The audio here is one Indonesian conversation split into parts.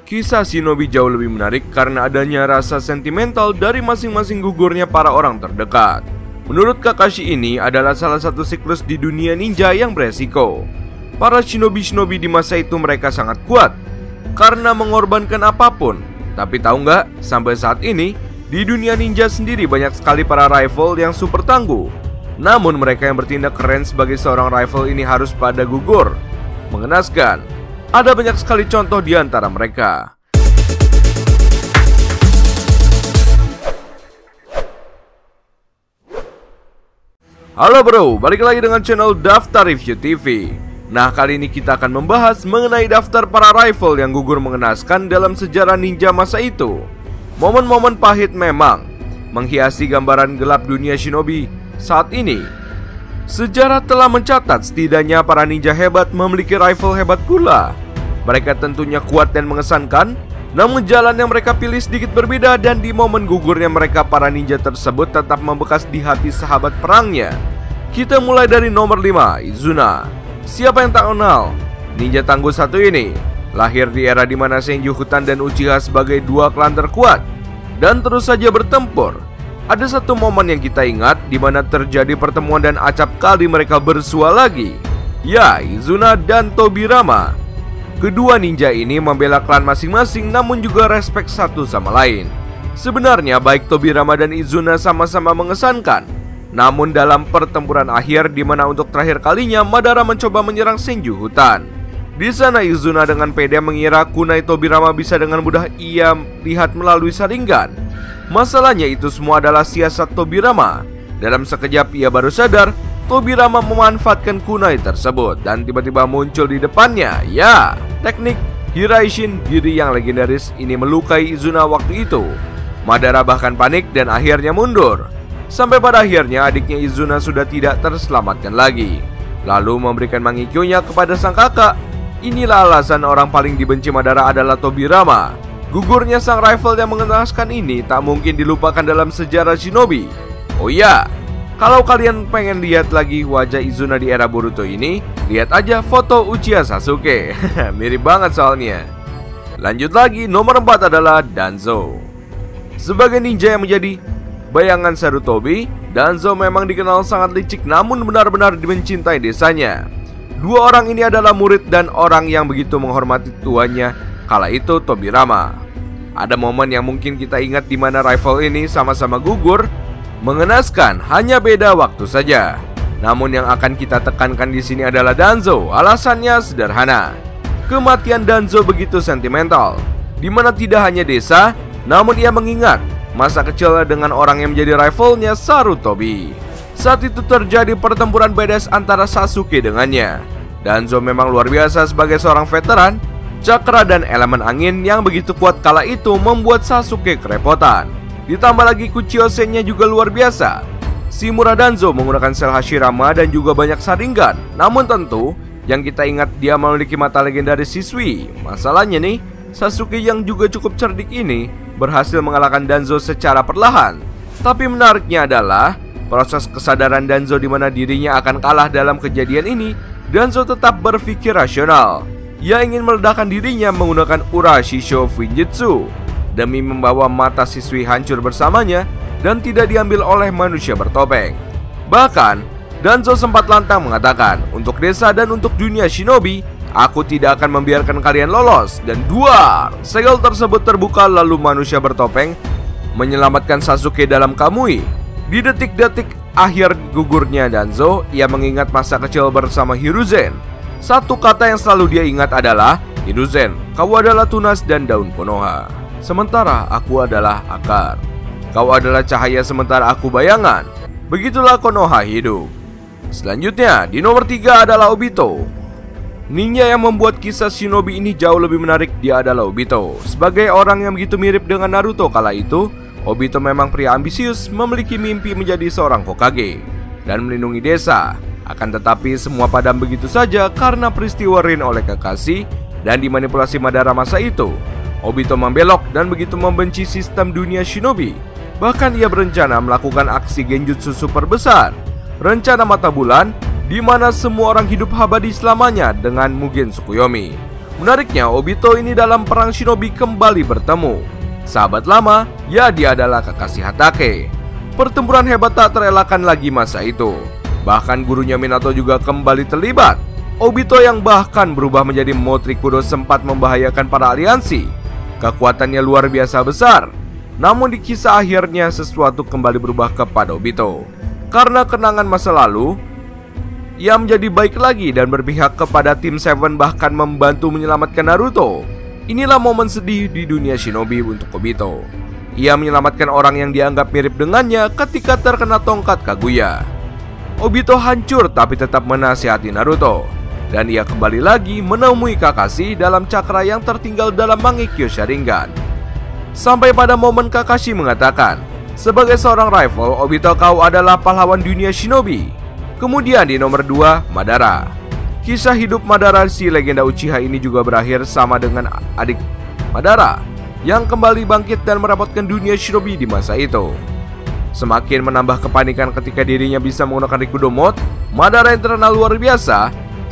Kisah shinobi jauh lebih menarik karena adanya rasa sentimental dari masing-masing gugurnya para orang terdekat. Menurut Kakashi ini adalah salah satu siklus di dunia ninja yang beresiko. Para shinobi-shinobi di masa itu mereka sangat kuat karena mengorbankan apapun. Tapi tahu nggak, sampai saat ini di dunia ninja sendiri banyak sekali para rival yang super tangguh. Namun mereka yang bertindak keren sebagai seorang rival ini harus pada gugur. Mengenaskan, ada banyak sekali contoh di antara mereka. Halo bro, balik lagi dengan channel Daftar Review TV. Nah, kali ini kita akan membahas mengenai daftar para rival yang gugur mengenaskan dalam sejarah ninja masa itu. Momen-momen pahit memang menghiasi gambaran gelap dunia shinobi saat ini. Sejarah telah mencatat setidaknya para ninja hebat memiliki rival hebat pula. Mereka tentunya kuat dan mengesankan, namun jalan yang mereka pilih sedikit berbeda, dan di momen gugurnya mereka para ninja tersebut tetap membekas di hati sahabat perangnya. Kita mulai dari nomor 5, Izuna. Siapa yang tak kenal ninja tangguh satu ini? Lahir di era di mana Senju Hutan dan Uchiha sebagai dua klan terkuat dan terus saja bertempur. Ada satu momen yang kita ingat di mana terjadi pertemuan dan acap kali mereka bersua lagi. Ya, Izuna dan Tobirama. Kedua ninja ini membela klan masing-masing namun juga respek satu sama lain. Sebenarnya baik Tobirama dan Izuna sama-sama mengesankan. Namun dalam pertempuran akhir di mana untuk terakhir kalinya Madara mencoba menyerang Senju Hutan. Di sana Izuna dengan pede mengira kunai Tobirama bisa dengan mudah ia lihat melalui saringan. Masalahnya itu semua adalah siasat Tobirama. Dalam sekejap ia baru sadar Tobirama memanfaatkan kunai tersebut dan tiba-tiba muncul di depannya. Ya, teknik Hiraishin Giri yang legendaris ini melukai Izuna waktu itu. Madara bahkan panik dan akhirnya mundur. Sampai pada akhirnya adiknya Izuna sudah tidak terselamatkan lagi. Lalu memberikan Mangekyo-nya kepada sang kakak. Inilah alasan orang paling dibenci Madara adalah Tobirama. Gugurnya sang rival yang mengenaskan ini tak mungkin dilupakan dalam sejarah shinobi. Oh iya, kalau kalian pengen lihat lagi wajah Izuna di era Boruto ini, lihat aja foto Uchiha Sasuke. Mirip banget soalnya. Lanjut lagi, nomor 4 adalah Danzo. Sebagai ninja yang menjadi bayangan Sarutobi, Danzo memang dikenal sangat licik namun benar-benar mencintai desanya. Dua orang ini adalah murid dan orang yang begitu menghormati tuannya, kala itu Tobirama. Ada momen yang mungkin kita ingat di mana rival ini sama-sama gugur. Mengenaskan, hanya beda waktu saja. Namun yang akan kita tekankan di sini adalah Danzo. Alasannya sederhana. Kematian Danzo begitu sentimental, di mana tidak hanya desa, namun ia mengingat masa kecilnya dengan orang yang menjadi rivalnya, Sarutobi. Saat itu terjadi pertempuran badass antara Sasuke dengannya. Danzo memang luar biasa sebagai seorang veteran. Cakra dan elemen angin yang begitu kuat kala itu membuat Sasuke kerepotan. Ditambah lagi Kuchiyose-nya juga luar biasa. Shimura Danzo menggunakan sel Hashirama dan juga banyak saringan. Namun tentu yang kita ingat dia memiliki mata legendaris Shisui. Masalahnya nih, Sasuke yang juga cukup cerdik ini berhasil mengalahkan Danzo secara perlahan. Tapi menariknya adalah proses kesadaran Danzo di mana dirinya akan kalah dalam kejadian ini. Danzo tetap berpikir rasional. Ia ingin meledakkan dirinya menggunakan Urashisho Fuinjutsu demi membawa mata Shisui hancur bersamanya dan tidak diambil oleh manusia bertopeng. Bahkan Danzo sempat lantang mengatakan, untuk desa dan untuk dunia shinobi, aku tidak akan membiarkan kalian lolos. Dan duar, segel tersebut terbuka lalu manusia bertopeng menyelamatkan Sasuke dalam Kamui. Di detik-detik akhir gugurnya Danzo, ia mengingat masa kecil bersama Hiruzen. Satu kata yang selalu dia ingat adalah, Hiruzen, kau adalah tunas dan daun Konoha, sementara aku adalah akar. Kau adalah cahaya sementara aku bayangan. Begitulah Konoha hidup. Selanjutnya, di nomor 3 adalah Obito. Ninja yang membuat kisah shinobi ini jauh lebih menarik, dia adalah Obito. Sebagai orang yang begitu mirip dengan Naruto kala itu, Obito memang pria ambisius, memiliki mimpi menjadi seorang Hokage dan melindungi desa. Akan tetapi semua padam begitu saja karena peristiwa Rin oleh Kakashi dan dimanipulasi Madara masa itu. Obito membelok dan begitu membenci sistem dunia shinobi. Bahkan ia berencana melakukan aksi genjutsu super besar, rencana mata bulan, di mana semua orang hidup abadi selamanya dengan Mugen Tsukuyomi. Menariknya, Obito ini dalam perang shinobi kembali bertemu sahabat lama, ya dia adalah Kakashi Hatake. Pertempuran hebat tak terelakkan lagi masa itu. Bahkan gurunya Minato juga kembali terlibat. Obito yang bahkan berubah menjadi Motri Kudo sempat membahayakan para aliansi. Kekuatannya luar biasa besar. Namun di kisah akhirnya sesuatu kembali berubah kepada Obito. Karena kenangan masa lalu, ia menjadi baik lagi dan berpihak kepada tim Seven, bahkan membantu menyelamatkan Naruto. Inilah momen sedih di dunia shinobi untuk Obito. Ia menyelamatkan orang yang dianggap mirip dengannya ketika terkena tongkat Kaguya. Obito hancur tapi tetap menasihati Naruto. Dan ia kembali lagi menemui Kakashi dalam cakra yang tertinggal dalam Mangekyo Sharingan. Sampai pada momen Kakashi mengatakan, sebagai seorang rival, Obito kau adalah pahlawan dunia shinobi. Kemudian di nomor 2, Madara. Kisah hidup Madara, si legenda Uchiha ini juga berakhir sama dengan adik Madara yang kembali bangkit dan merapotkan dunia shinobi di masa itu. Semakin menambah kepanikan ketika dirinya bisa menggunakan Rikudo Mode, Madara yang terkenal luar biasa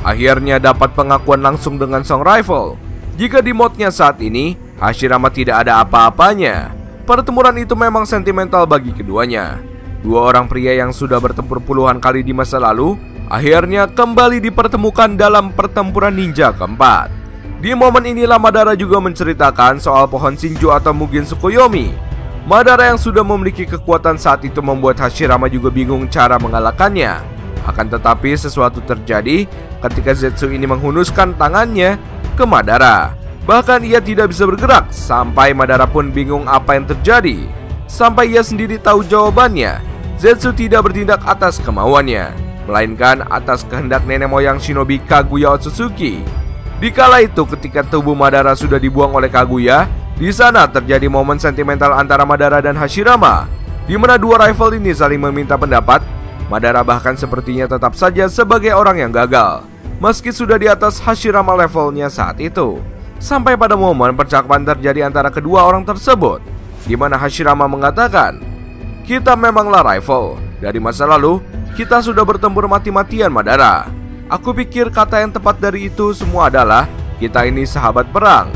akhirnya dapat pengakuan langsung dengan sang rival. Jika di modnya saat ini, Hashirama tidak ada apa-apanya. Pertempuran itu memang sentimental bagi keduanya. Dua orang pria yang sudah bertempur puluhan kali di masa lalu akhirnya kembali dipertemukan dalam pertempuran ninja keempat. Di momen inilah Madara juga menceritakan soal pohon Shinjo atau Mugen Tsukuyomi. Madara yang sudah memiliki kekuatan saat itu membuat Hashirama juga bingung cara mengalahkannya. Akan tetapi sesuatu terjadi ketika Zetsu ini menghunuskan tangannya ke Madara. Bahkan ia tidak bisa bergerak sampai Madara pun bingung apa yang terjadi. Sampai ia sendiri tahu jawabannya. Zetsu tidak bertindak atas kemauannya, melainkan atas kehendak nenek moyang shinobi Kaguya Otsutsuki. Dikala itu ketika tubuh Madara sudah dibuang oleh Kaguya, di sana terjadi momen sentimental antara Madara dan Hashirama, di mana dua rival ini saling meminta pendapat. Madara bahkan sepertinya tetap saja sebagai orang yang gagal, meski sudah di atas Hashirama levelnya saat itu. Sampai pada momen percakapan terjadi antara kedua orang tersebut, di mana Hashirama mengatakan, "Kita memanglah rival. Dari masa lalu, kita sudah bertempur mati-matian Madara. Aku pikir kata yang tepat dari itu semua adalah kita ini sahabat perang."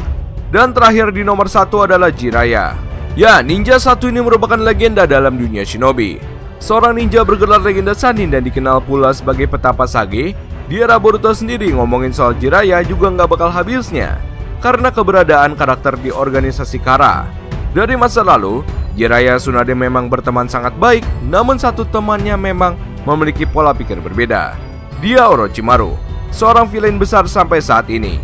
Dan terakhir di nomor 1 adalah Jiraiya. Ya, ninja satu ini merupakan legenda dalam dunia shinobi. Seorang ninja bergelar legenda Sannin dan dikenal pula sebagai petapa Sage. Di era Boruto sendiri ngomongin soal Jiraiya juga nggak bakal habisnya, karena keberadaan karakter di organisasi Kara. Dari masa lalu, Jiraiya Tsunade memang berteman sangat baik, namun satu temannya memang memiliki pola pikir berbeda. Dia Orochimaru, seorang villain besar sampai saat ini.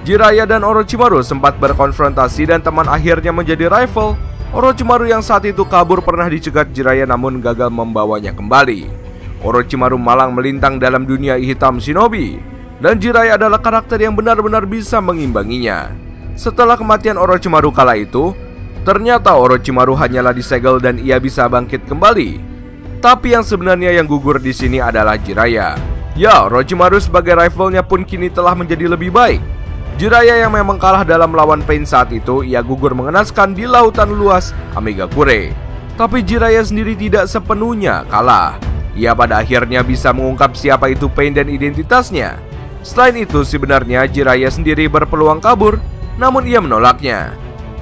Jiraiya dan Orochimaru sempat berkonfrontasi dan teman akhirnya menjadi rival. Orochimaru yang saat itu kabur pernah dicegat Jiraiya namun gagal membawanya kembali. Orochimaru malang melintang dalam dunia hitam shinobi, dan Jiraiya adalah karakter yang benar-benar bisa mengimbanginya. Setelah kematian Orochimaru kala itu, ternyata Orochimaru hanyalah disegel dan ia bisa bangkit kembali. Tapi yang sebenarnya yang gugur di sini adalah Jiraiya. Ya, Orochimaru sebagai rivalnya pun kini telah menjadi lebih baik. Jiraiya yang memang kalah dalam melawan Pain saat itu, ia gugur mengenaskan di lautan luas Amigakure. Tapi Jiraiya sendiri tidak sepenuhnya kalah. Ia pada akhirnya bisa mengungkap siapa itu Pain dan identitasnya. Selain itu, sebenarnya Jiraiya sendiri berpeluang kabur, namun ia menolaknya.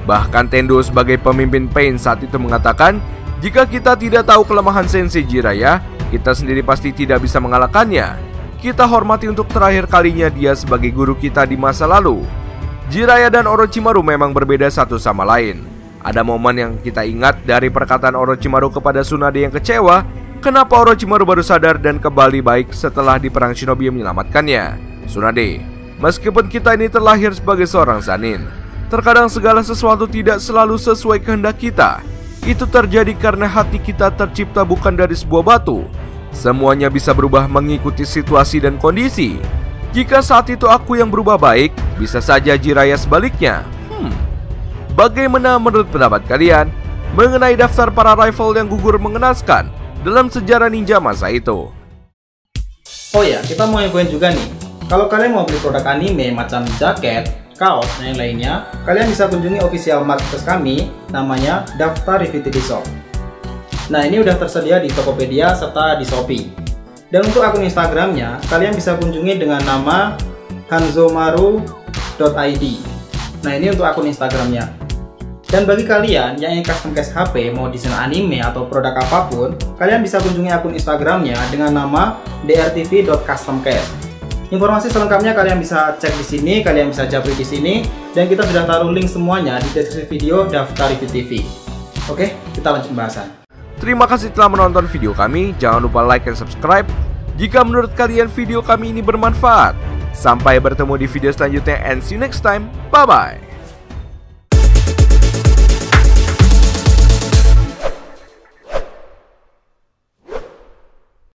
Bahkan Tendo sebagai pemimpin Pain saat itu mengatakan, jika kita tidak tahu kelemahan Sensei Jiraiya, kita sendiri pasti tidak bisa mengalahkannya. Kita hormati untuk terakhir kalinya dia sebagai guru kita di masa lalu. Jiraiya dan Orochimaru memang berbeda satu sama lain. Ada momen yang kita ingat dari perkataan Orochimaru kepada Tsunade yang kecewa, kenapa Orochimaru baru sadar dan kembali baik setelah di perang shinobi menyelamatkannya. Tsunade, meskipun kita ini terlahir sebagai seorang Sannin, terkadang segala sesuatu tidak selalu sesuai kehendak kita. Itu terjadi karena hati kita tercipta bukan dari sebuah batu. Semuanya bisa berubah mengikuti situasi dan kondisi. Jika saat itu aku yang berubah baik, bisa saja Jiraiya sebaliknya. Bagaimana menurut pendapat kalian mengenai daftar para rival yang gugur mengenaskan dalam sejarah ninja masa itu? Oh ya, kita mau infoin juga nih. Kalau kalian mau beli produk anime macam jaket, kaos, dan yang lainnya, kalian bisa kunjungi official marketplace kami, namanya Daftar Review TV Shop. Nah, ini udah tersedia di Tokopedia serta di Shopee. Dan untuk akun Instagramnya, kalian bisa kunjungi dengan nama Hanzomaru castmcast.id. Nah, ini untuk akun Instagramnya. Dan bagi kalian yang ingin custom case HP, mau desain anime atau produk apapun, kalian bisa kunjungi akun Instagramnya dengan nama drtv.customcase. Informasi selengkapnya kalian bisa cek di sini, kalian bisa japri di sini, dan kita sudah taruh link semuanya di deskripsi video Daftar Review TV. Oke, kita lanjut pembahasan. Terima kasih telah menonton video kami. Jangan lupa like dan subscribe jika menurut kalian video kami ini bermanfaat. Sampai bertemu di video selanjutnya and see you next time. Bye bye.